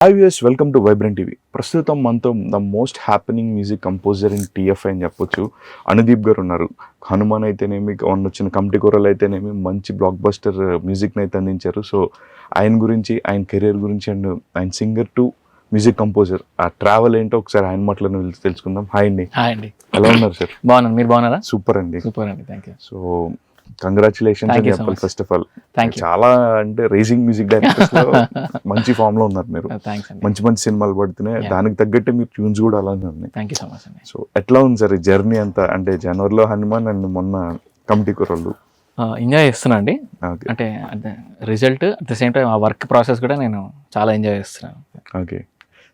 Hi viewers, welcome to vibrant TV. ప్రస్తుతం మనతో the most happening music composer in TFI అని చెప్పొచ్చు. అనుదీప్ గారు ఉన్నారు. హనుమాన్ అయితేనేమి, వచ్చిన కమిటీ కూరలు అయితేనేమి మంచి బ్లాక్ బస్టర్ మ్యూజిక్ని అయితే అందించారు. సో ఆయన గురించి, ఆయన కెరీర్ గురించి అండ్ ఆయన సింగర్ టు మ్యూజిక్ కంపోజర్ ఆ ట్రావెల్ ఏంటో ఒకసారి ఆయన మాటలను తెలుసుకుందాం. హాయ్ అండి. హాయ్ అండి. ఎలా ఉన్నారు సార్? బాగున్నాను, మీరు బాగున్నారా? సూపర్ అండి. సూపర్ అండి, థ్యాంక్ యూ. సో కంగ్రాచులేషన్స్ అని చెప్పాలి ఫస్ట్ ఆఫ్ ఆల్. చాలా అంటే రేసింగ్ మ్యూజిక్ డైరెక్టర్స్ లో మంచి ఫామ్ లో ఉన్నారు మీరు. మంచి మంచి సినిమాలు పడుతున్నాయి, దానికి తగ్గట్టు మీరు ట్యూన్స్ కూడా అలానే ఉన్నాయి. థ్యాంక్ యూ సో మచ్ అండి. సో ఎట్లా ఉంది సార్ ఈ జర్నీ అంతా? అంటే జనవరిలో హనుమాన్ అండ్ మొన్న కమిటీ కుర్రలు ఎంజాయ్ చేస్తున్నా అండి. అంటే result at the same time ఆ వర్క్ ప్రాసెస్ కూడా నేను చాలా ఎంజాయ్ చేస్తున్నాను. ఓకే.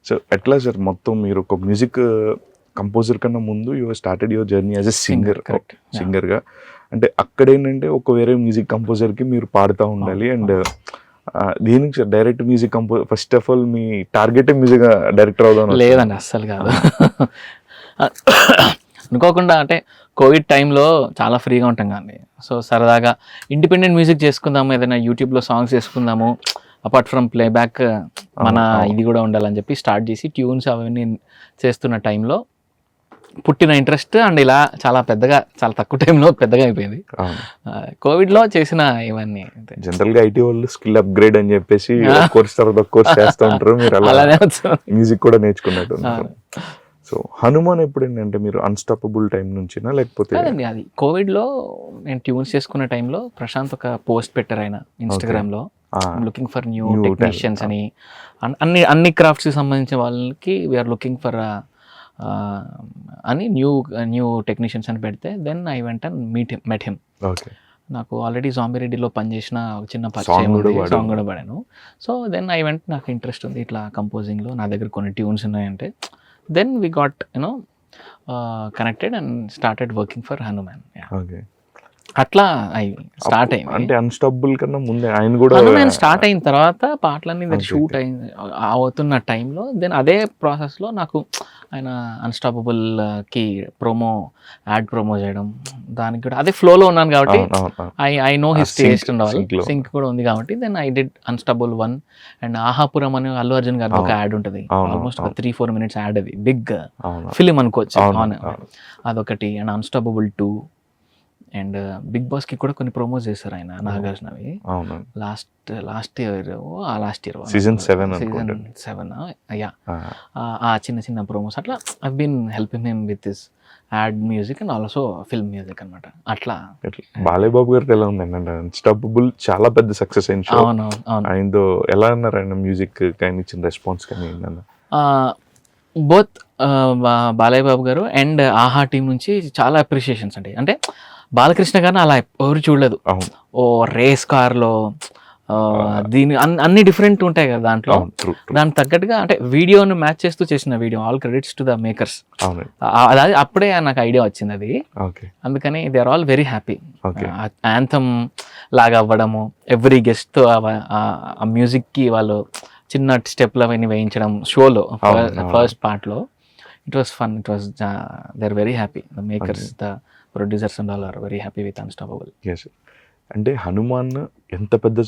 సో ఎట్లా సార్ మొత్తం మీరు ఒక మ్యూజిక్ కంపోజర్ కన్నా ముందు you started your journey as a సింగర్గా. అంటే అక్కడ ఏంటంటే ఒక వేరే మ్యూజిక్ కంపోజర్కి మీరు పాడుతూ ఉండాలి అండ్ దీనికి direct music first of all me target music director అవుదాం లేదండి, అస్సలు కాదు. అనుకోకుండా అంటే కోవిడ్ టైంలో చాలా ఫ్రీగా ఉంటాం కానీ, సో సరదాగా ఇండిపెండెంట్ మ్యూజిక్ చేసుకుందాము, ఏదైనా యూట్యూబ్లో సాంగ్స్ చేసుకుందాము, అపార్ట్ ఫ్రమ్ ప్లేబ్యాక్ మన ఇది కూడా ఉండాలని చెప్పి స్టార్ట్ చేసి ట్యూన్స్ అవన్నీ చేస్తున్న టైంలో పుట్టిన ఇంట్రెస్ట్ అండ్ ఇలా చాలా పెద్దగా, చాలా తక్కువ టైంలో పెద్దగా అయిపోయింది. కోవిడ్లో చేసిన ఇవన్నీ జనరల్ గా ఐటీ వాళ్ళు స్కిల్ అప్గ్రేడ్ అని చెప్పేసి కోర్స్ తర్వాత కోర్స్ చేస్తూ ఉంటారు. మీరు అలానే మ్యూజిక్ కూడా నేర్చుకున్నట్టు. సో హనుమాన్ ఎప్పుడేంటంటే మీరు అన్స్టాపబుల్ టైం నుంచినా లేకపోతే? అది కోవిడ్లో నేను ట్యూన్స్ చేసుకున్న టైంలో ప్రశాంత్ ఒక పోస్ట్ పెట్టారు ఆయన ఇన్స్టాగ్రామ్లో, లుకింగ్ ఫర్ న్యూ టెక్నీషియన్స్ అని. అన్ని క్రాఫ్ట్స్కి సంబంధించిన వాళ్ళకి వీఆర్ లుకింగ్ ఫర్ అని న్యూ టెక్నీషియన్స్ అని పెడితే then I went met him. నాకు ఆల్రెడీ జాంబిరెడ్డిలో పనిచేసిన చిన్న పరిచయం సాంగ్ కూడా పడాను. సో దెన్ ఐ వెంట నాకు ఇంట్రెస్ట్ ఉంది ఇట్లా కంపోజింగ్లో, నా దగ్గర కొన్ని ట్యూన్స్ ఉన్నాయంటే then we got connected and started working for Hanuman. అట్లా స్టార్ట్ అయింది. అంటే అన్స్టాపబుల్ కన్నా ముందే ఆయన కూడా హనుమాన్ స్టార్ట్ అయిన తర్వాత పాటలన్నీ షూట్ అయింది అవుతున్న టైంలో దెన్ అదే ప్రాసెస్లో నాకు ఆయన అన్స్టాపబుల్కి యాడ్ ప్రోమో చేయడం, దానికి కూడా అదే ఫ్లోలో ఉన్నాను కాబట్టి I know his taste and all, sync కూడా ఉంది కాబట్టి then I did unstoppable 1 and ఆహాపురం అని అల్లు అర్జున్ గారి ఒక యాడ్ ఉంటుంది, ఆల్మోస్ట్ 3-4 minutes యాడ్, అది బిగ్ ఫిలిం అనుకోవచ్చు అదొకటి. అండ్ అన్స్టాపబుల్ 2 అండ్ బిగ్ బాస్కి కూడా కొన్ని ప్రోమోస్ చేశారు ఆయన, నాగార్జునవి. లాస్ట్ ఇయర్ సీజన్ 7 యా, ఆ చిన్న ప్రోమోస్ అట్లా I been helping him with this ad music and also film music అనమాట. అట్లా బాలయ్య బాబు గారికి ఎలా ఉంది అంటే అన్స్టాపబుల్ చాలా పెద్ద సక్సెస్ అయిన షో. ఆయనతో ఎలా అన్నారు? ఆయన మ్యూజిక్ కానీ ఇచ్చిన రెస్పాన్స్ కానీ బోత్ బాలయ్య బాబు గారు అండ్ ఆహా టీం నుంచి చాలా అప్రిషియేషన్స్ అండి. అంటే బాలకృష్ణ గారిని అలా ఎవరు చూడలేదు. ఓ రేస్ కార్లో దీని అన్ని డిఫరెంట్ ఉంటాయి కదా దాంట్లో, దానికి తగ్గట్టుగా అంటే వీడియోను మ్యాచ్ చేస్తూ చేసిన వీడియో. All credits to the makers. అది అప్పుడే నాకు ఐడియా వచ్చింది అది, అందుకని they are all very happy. Anthem లాగా అవ్వడము, ఎవ్రీ గెస్ట్తో ఆ మ్యూజిక్కి వాళ్ళు చిన్న స్టెప్లు అవన్నీ వేయించడం షోలో ఫస్ట్ పార్ట్లో. It was fun, it was they are very happy. The makers, the producers and all are very happy with Unstoppable. అంటే హనుమాన్ ఎంత పెద్ద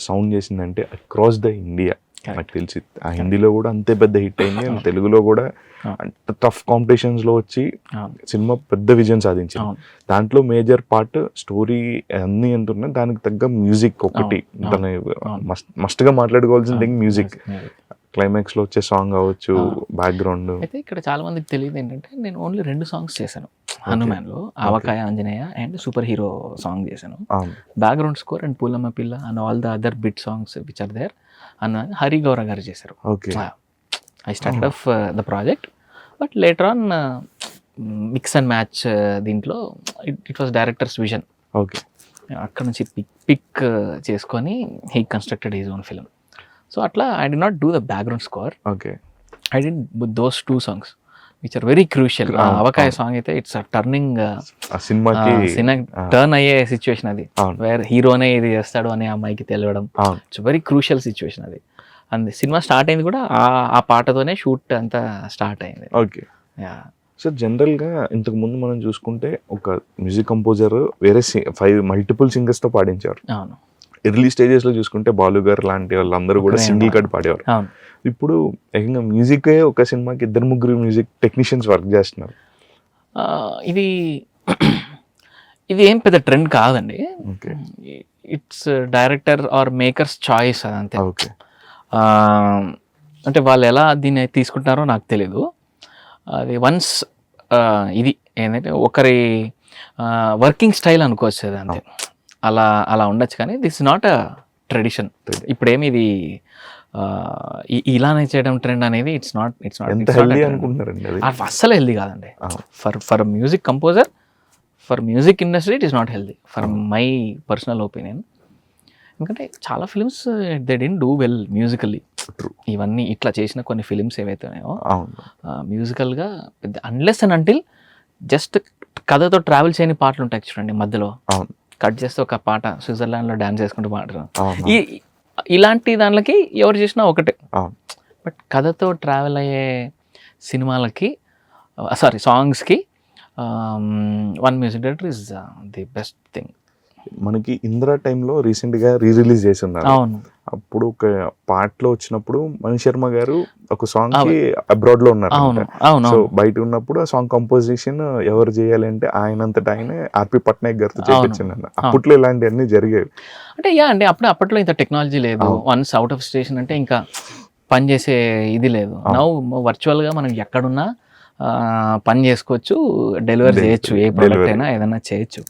సౌండ్ చేసిందంటే అక్రాస్ ద ఇండియా, నాకు తెలిసి ఆ హిందీలో కూడా అంతే పెద్ద హిట్ అయింది అండ్ తెలుగులో కూడా అంత టఫ్ కాంపిటీషన్స్ లో వచ్చి సినిమా పెద్ద విజయం సాధించింది. దాంట్లో మేజర్ పార్ట్ స్టోరీ అన్ని ఎంత ఉన్నాయి, దానికి తగ్గ మ్యూజిక్ ఒకటి మస్ట్ గా మాట్లాడుకోవాల్సిన థింగ్ మ్యూజిక్. క్లైమాక్స్ లో వచ్చే సాంగ్ అవ్వచ్చు, బ్యాక్గ్రౌండ్. అయితే ఇక్కడ చాలా మందికి తెలియదు ఏంటంటే నేను ఓన్లీ 2 songs చేశాను హనుమాన్ లో, Avakaya Anjaneya and super hero song చేశాను. బ్యాక్గ్రౌండ్ స్కోర్ అండ్ పూలమ్మ పిల్ల and all the other bit songs which are there అన్న హరి గౌర గారు చేశారు. I started off the project, but later on mix and match దీంట్లో ఇట్ వాస్ డైరెక్టర్స్ విజన్. అక్కడ నుంచి pick చేసుకొని he constructed his own film. So అట్లా I did not do the background score, I did those 2 songs which are very crucial. Avakaya song అయితే it's turning, turn అయ్యే situation అది, where హీరోనే ఇది చేస్తాడు అని అమ్మాయికి తెలియడం. ఇట్స్ వెరీ క్రూషియల్ సిచ్యువేషన్ అది. అండ్ సినిమా స్టార్ట్ అయింది కూడా ఆ పాటతోనే, షూట్ అంతా స్టార్ట్ అయింది. సో జనరల్గా ఇంతకు ముందు మనం చూసుకుంటే ఒక మ్యూజిక్ కంపోజర్ వేరే 5 మల్టిపుల్ సింగర్స్తో పాడించారు. ఎర్లీ స్టేజెస్ లో చూసుకుంటే బాలు గారు లాంటి వాళ్ళందరూ కూడా సింగిల్ కట్ పాడేవారు. అవును. ఇప్పుడు ఏకంగా మ్యూజికే ఒక సినిమాకి 2-3 మ్యూజిక్ టెక్నీషియన్స్ వర్క్ చేస్తున్నారు. ఇది ఇది ఏం పెద్ద ట్రెండ్ కాదండి. Okay. It's director or makers choice అదంతే. ఓకే. అంటే వాళ్ళు ఎలా దీన్ని తీసుకుంటున్నారో నాకు తెలీదు. అది వన్స్ ఇది ఏంటంటే ఒకరి వర్కింగ్ స్టైల్ అనుకోవచ్చు అది అంతే. అలా అలా ఉండొచ్చు కానీ దిస్ నాట్ అ ట్రెడిషన్. ఇప్పుడేమి ఇది ఇలానే చేయడం ట్రెండ్ అనేది ఇట్స్ నాట్ అనుకుంటున్నారండి అది అస్సలు హెల్దీ కాదండి. For music composer, for music industry it is not healthy for my personal opinion. ఎందుకంటే చాలా films they didn't do well musically. ఇవన్నీ ఇట్లా చేసిన కొన్ని ఫిలిమ్స్ ఏవైతే ఉన్నాయో మ్యూజికల్గా అన్లెస్ అండ్ అంటిల్ జస్ట్ కథతో ట్రావెల్ చేయని పాటలు ఉంటాయి చూడండి, మధ్యలో కట్ చేస్తే ఒక పాట స్విట్జర్లాండ్లో డాన్స్ చేసుకుంటూ పాడరు, ఇలాంటి దానిలకి ఎవరు చేసినా ఒకటే. బట్ కథతో ట్రావెల్ అయ్యే సినిమాలకి సాంగ్స్కి one music director is the best thing. మనకి ఇందిరా టైంలో రీసెంట్గా రిలీజ్ చేసి ఉన్నారు. అవును. అప్పుడు ఒక పాటలో వచ్చినప్పుడు మణి శర్మ గారు ఒక సాంగ్ కి అబ్రాడ్ లో ఉన్నారు. సో బయట ఉన్నప్పుడు ఆ సాంగ్ కంపోజిషన్ ఎవరు చేయాలి అంటే ఆయనంతటా ఆయన ఆర్పి పట్నాయక్ గారితో చేయించింది. అప్పట్లో ఇలాంటివన్నీ జరిగేవి. అంటే అండి అప్పట్లో ఇంత టెక్నాలజీ లేదు. వన్స్ అవుట్ ఆఫ్ స్టేషన్ అంటే ఇంకా పని చేసే ఇది లేదు. నౌ వర్చువల్గా మనం ఎక్కడున్నా పని చేసుకోవచ్చు, డెలివరీ చేయొచ్చు, ఏ ప్రోడక్ట్ అయినా ఏదైనా చేయొచ్చు.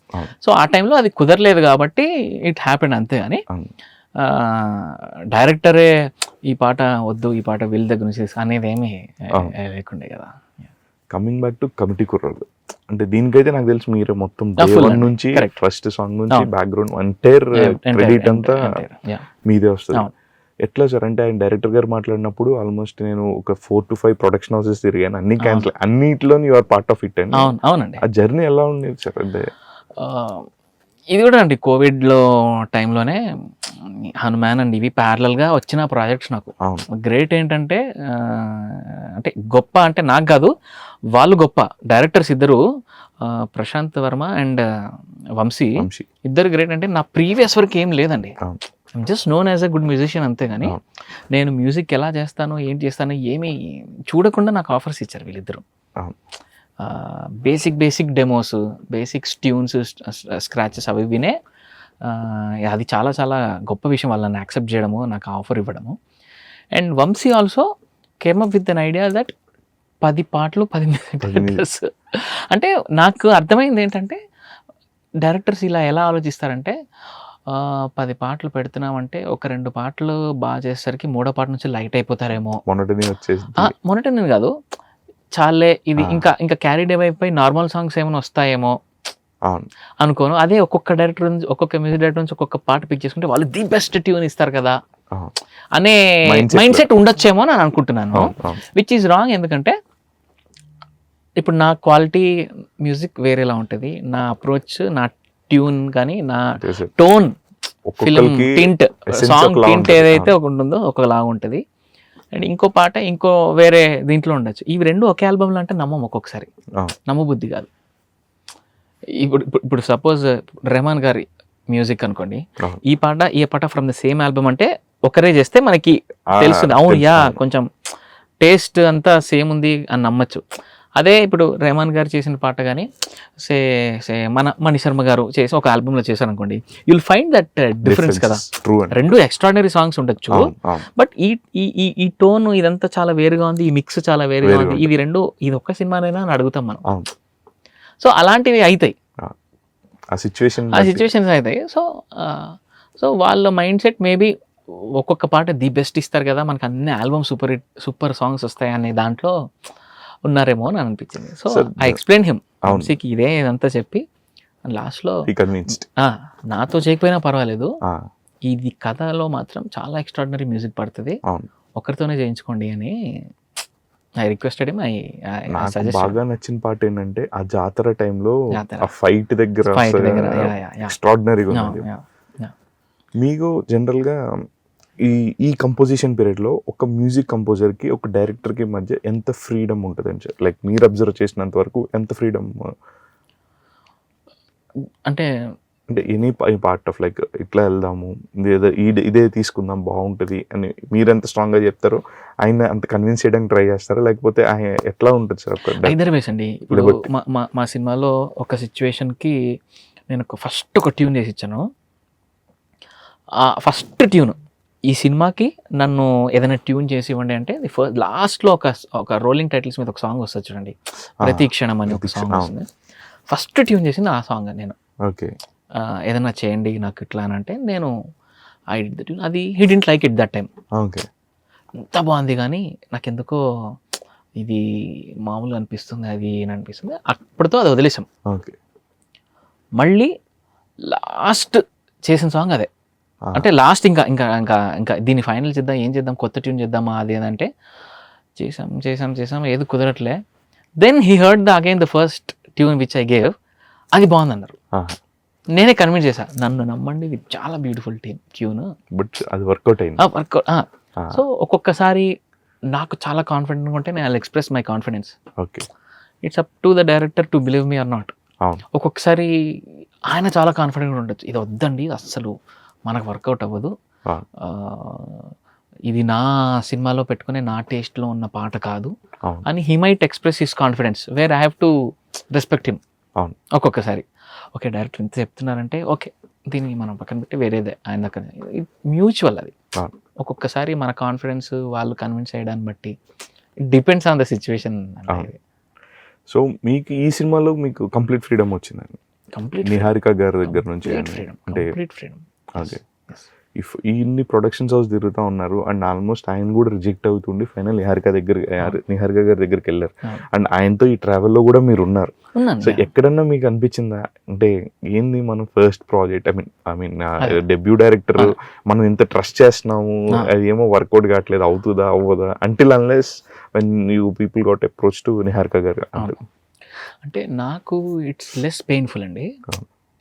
సో ఆ టైంలో అది కుదరలేదు కాబట్టి ఇట్ హ్యాపెండ్ అంతే. అని డైరెక్టరే ఈ పాట వద్దు, ఈ పాట వీళ్ళ దగ్గర నుంచి అనేది ఏమీ లేకుండే కదా. కమింగ్ బ్యాక్ టు కమిటీ కుర్రాళ్ళు అంటే దీనికైతే నాకు తెలిసి మీరు మొత్తం నుంచి ఫస్ట్ సాంగ్ నుంచి బ్యాక్గ్రౌండ్ ఎంటైర్ క్రెడిట్ అంతా మీదే వస్తుంది. ఎట్లా సార్ అంటే ఆయన డైరెక్టర్ గారు మాట్లాడినప్పుడు ఆల్మోస్ట్ నేను ఒక 4 to 5 ప్రొడక్షన్ హౌసెస్ తిరిగాను, అన్ని క్యాన్సిల్, అన్నిట్లో you are part of it అండి. అవునండి. ఆ జర్నీ ఎలా ఉండేది సార్? అంటే ఇది కూడా అండి కోవిడ్లో టైంలోనే హనుమాన్ అండ్ ఇవి ప్యారలల్గా వచ్చిన ప్రాజెక్ట్స్. నాకు గ్రేట్ ఏంటంటే అంటే గొప్ప అంటే నాకు కాదు, వాళ్ళు గొప్ప డైరెక్టర్స్ ఇద్దరు, ప్రశాంత్ వర్మ అండ్ వంశీ ఇద్దరు గ్రేట్. అంటే నా ప్రీవియస్ వర్క్ ఏం లేదండి, just known as a good musician అంతే. కానీ నేను మ్యూజిక్ ఎలా చేస్తాను ఏంటి చేస్తాను ఏమీ చూడకుండా నాకు ఆఫర్స్ ఇచ్చారు వీళ్ళిద్దరు. Basic demos, basics tunes, scratches అవి వినే. అది చాలా చాలా గొప్ప విషయం వాళ్ళని యాక్సెప్ట్ చేయడము, నాకు ఆఫర్ ఇవ్వడము. And Vamsi also came up with an idea that 10 పాటలు 10 డైరెక్టర్స్. అంటే నాకు అర్థమైంది ఏంటంటే డైరెక్టర్స్ ఇలా ఎలా ఆలోచిస్తారంటే 10 పాటలు పెడుతున్నామంటే ఒక 2 పాటలు బాగా చేసేసరికి 3వ పాట నుంచి లైట్ అయిపోతారేమో, మొనటని కాదు చాలే ఇది ఇంకా క్యారీ డే అయిపోయి నార్మల్ సాంగ్స్ ఏమైనా వస్తాయేమో అనుకోను. అదే ఒక్కొక్క డైరెక్టర్ నుంచి, ఒక్కొక్క మ్యూజిక్ డైరెక్టర్ నుంచి ఒక్కొక్క పాట పిక్ చేసుకుంటే వాళ్ళు ది బెస్ట్ ట్యూన్ ఇస్తారు కదా అనే మైండ్ సెట్ ఉండొచ్చేమో అని అనుకుంటున్నాను, విచ్ ఈజ్ రాంగ్. ఎందుకంటే ఇప్పుడు నా క్వాలిటీ మ్యూజిక్ వేరేలా ఉంటుంది, నా అప్రోచ్, నా ట్యూన్ కానీ నా tone, film tint, song tint ఏదైతే ఒక ఉంటుందో ఒకలాగా ఉంటుంది. అండ్ ఇంకో పాట ఇంకో వేరే దీంట్లో ఉండొచ్చు. ఇవి రెండు ఒకే ఆల్బమ్లో అంటే నమ్మం, ఒక్కొక్కసారి నమ్మబుద్ధి కాదు. ఇప్పుడు సపోజ్ రెహమాన్ గారి మ్యూజిక్ అనుకోండి, ఈ పాట ఫ్రమ్ ద సేమ్ ఆల్బమ్ అంటే ఒకరే చేస్తే మనకి తెలుస్తుంది, అవును యా కొంచెం టేస్ట్ అంతా సేమ్ ఉంది అని నమ్మచ్చు. అదే ఇప్పుడు రెహమాన్ గారు చేసిన పాట కానీ మణి శర్మ గారు చేసి ఒక ఆల్బమ్లో చేశారు అనుకోండి, యుల్ ఫైండ్ దట్ డిఫరెన్స్ కదా. రెండు ఎక్స్ట్రాడినరీ సాంగ్స్ ఉండొచ్చు, బట్ ఈ టోన్ ఇదంతా చాలా వేరుగా ఉంది, ఈ మిక్స్ చాలా వేరుగా ఉంది, ఇది ఒక్క సినిమానైనా అని అడుగుతాం మనం. సో అలాంటివి అవుతాయి, ఆ సిచ్యువేషన్స్ అవుతాయి. సో వాళ్ళ మైండ్ సెట్ మేబీ ఒక్కొక్క పాట ది బెస్ట్ ఇస్తారు కదా, మనకు అన్ని ఆల్బమ్ సూపర్ సాంగ్స్ వస్తాయి అనే దాంట్లో ఉన్నారేమో అని అనిపించింది. సో ఐ ఎక్స్ప్లెయిన్ హిమ్, వంశీకి ఇదే ఇదంతా చెప్పి లాస్ట్లో నాతో చేయకపోయినా పర్వాలేదు, ఇది కథలో మాత్రం చాలా ఎక్స్ట్రాడినరీ మ్యూజిక్ పడుతుంది, ఒకరితోనే చేయించుకోండి అని ఐ రిక్వెస్టెడ్ హిమ్. బాగా నచ్చిన పాట ఏంటంటే ఆ జాతర టైంలో ఆ ఫైట్ దగ్గర ఎక్స్ట్రాడినరీగా ఉంది. మీకు జనరల్గా ఈ కంపోజిషన్ పీరియడ్లో ఒక మ్యూజిక్ కంపోజర్కి ఒక డైరెక్టర్కి మధ్య ఎంత ఫ్రీడమ్ ఉంటుంది అని చెప్పి, లైక్ మీరు అబ్జర్వ్ చేసినంత వరకు ఎంత ఫ్రీడమ్? అంటే అంటే ఎనీ పార్ట్ ఆఫ్ లైక్ ఇట్లా వెళ్దాము, ఇదే తీసుకుందాం బాగుంటుంది అని మీరు ఎంత స్ట్రాంగ్గా చెప్తారో ఆయన అంత కన్విన్స్ చేయడానికి ట్రై చేస్తారా, లేకపోతే ఆయన ఎట్లా ఉంటుంది సార్? ఐదర్ వేస్ అండి. ఇప్పుడు మా సినిమాలో ఒక సిచ్యువేషన్కి నేను ఫస్ట్ ఒక ట్యూన్ చేసి ఇచ్చాను. ఫస్ట్ ట్యూన్ ఈ సినిమాకి నన్ను ఏదైనా ట్యూన్ చేసి ఇవ్వండి అంటే లాస్ట్లో ఒక రోలింగ్ టైటిల్స్ మీద ఒక సాంగ్ వస్తుంది చూడండి, ప్రతి క్షణం అని ఒక సాంగ్ వస్తుంది. ఫస్ట్ ట్యూన్ చేసింది ఆ సాంగ్. నేను ఓకే ఏదైనా చేయండి నాకు ఇట్లా అని అంటే నేను ఐ డిడ్ ద ట్యూన్. అది he didn't like it that time. Okay అంత బాగుంది కానీ నాకు ఎందుకో ఇది మామూలుగా అనిపిస్తుంది, అది అని అనిపిస్తుంది. అప్పటితో అది వదిలేసాం. ఓకే మళ్ళీ లాస్ట్ చేసిన సాంగ్ అదే. అంటే లాస్ట్ ఇంకా ఇంకా ఇంకా ఇంకా దీన్ని ఫైనల్ చేద్దాం, ఏం చేద్దాం, కొత్త ట్యూన్ చేద్దామా అది ఏదంటే చేసాం ఏది కుదరట్లే. Then he heard again the first tune which I gave. అది బాగుందన్నారు. నేనే కన్విన్స్ చేశా, నన్ను నమ్మండి ఇది చాలా బ్యూటిఫుల్ ట్యూన్, బట్ అది వర్కౌట్ అయింది. సో ఒక్కొక్కసారి నాకు చాలా కాన్ఫిడెంట్గా ఉంటే నేను express my confidence. Okay it's up to the director to believe me or not. ఒక్కొక్కసారి ఆయన చాలా కాన్ఫిడెంట్గా ఉండొచ్చు, ఇది వద్దండి అస్సలు మనకు వర్కౌట్ అవ్వదు, ఇది నా సినిమాలో పెట్టుకునే నా టేస్ట్లో ఉన్న పాట కాదు అని he might express his confidence, where I have to respect him. ఒక్కొక్కసారి ఓకే డైరెక్టర్ ఇంత చెప్తున్నారంటే ఓకే దీన్ని మనం పక్కన పెట్టి వేరేదే ఆయన దగ్గర, మ్యూచువల్ అది. ఒక్కొక్కసారి మన కాన్ఫిడెన్స్ వాళ్ళు కన్విన్స్ చేయడాన్ని బట్టి it depends on the situation. So మీకు ఈ సినిమాలో మీకు కంప్లీట్ ఫ్రీడమ్ వచ్చిందండి, కంప్లీట్ నిహారిక గారి దగ్గర నుంచి ఫ్రీడమ్, అంటే కంప్లీట్ ఫ్రీడమ్. ఓకే ఇన్ని ప్రొడక్షన్స్ హౌస్ తిరుగుతూ ఉన్నారు అండ్ ఆల్మోస్ట్ ఆయన కూడా రిజెక్ట్ అవుతుండి ఫైనల్ నిహారిక గారి దగ్గరికి వెళ్ళారు అండ్ ఆయనతో ఈ ట్రావెల్లో కూడా మీరు ఉన్నారు. సో ఎక్కడన్నా మీకు అనిపించిందా అంటే ఏంది మనం first project, I mean debut director, మనం ఇంత ట్రస్ట్ చేస్తున్నాము, అది ఏమో వర్కౌట్ కావట్లేదు, అవుతుందా అవ్వదా until unless when you people got approach to Niharika గారు? అంటే నాకు ఇట్స్ లెస్ పెయిన్ఫుల్ అండి,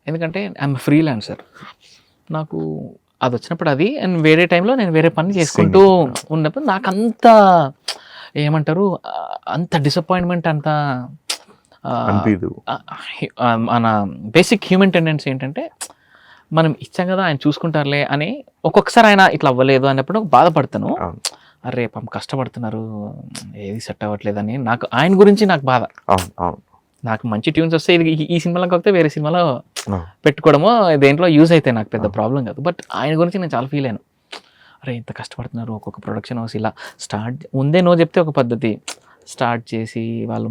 ఎందుకంటే ఐఎమ్ ఫ్రీలాన్సర్. నాకు అది వచ్చినప్పుడు అది అండ్ వేరే టైంలో నేను వేరే పని చేసుకుంటూ ఉన్నప్పుడు నాకు అంత ఏమంటారు అంత డిసప్పాయింట్మెంట్, అంత మన బేసిక్ హ్యూమన్ టెండెన్సీ ఏంటంటే మనం ఇచ్చాం కదా ఆయన చూసుకుంటారులే అని. ఒక్కొక్కసారి ఆయన ఇట్లా అవ్వలేదు అన్నప్పుడు బాధపడతాను, అరే పాపం కష్టపడుతున్నారు ఏది సెట్ అవ్వట్లేదని. నాకు ఆయన గురించి నాకు బాధ. నాకు మంచి ట్యూన్స్ వస్తే ఇది ఈ సినిమాలో కాకపోతే వేరే సినిమాలో పెట్టుకోవడమో దేంట్లో యూజ్ అయితే నాకు పెద్ద ప్రాబ్లం కాదు. బట్ ఆయన గురించి నేను చాలా ఫీల్ అయ్యాను, అరే ఇంత కష్టపడుతున్నారు, ఒక్కొక్క ప్రొడక్షన్ హౌస్ ఇలా స్టార్ట్ ముందే నో చెప్తే ఒక పద్ధతి, స్టార్ట్ చేసి వాళ్ళు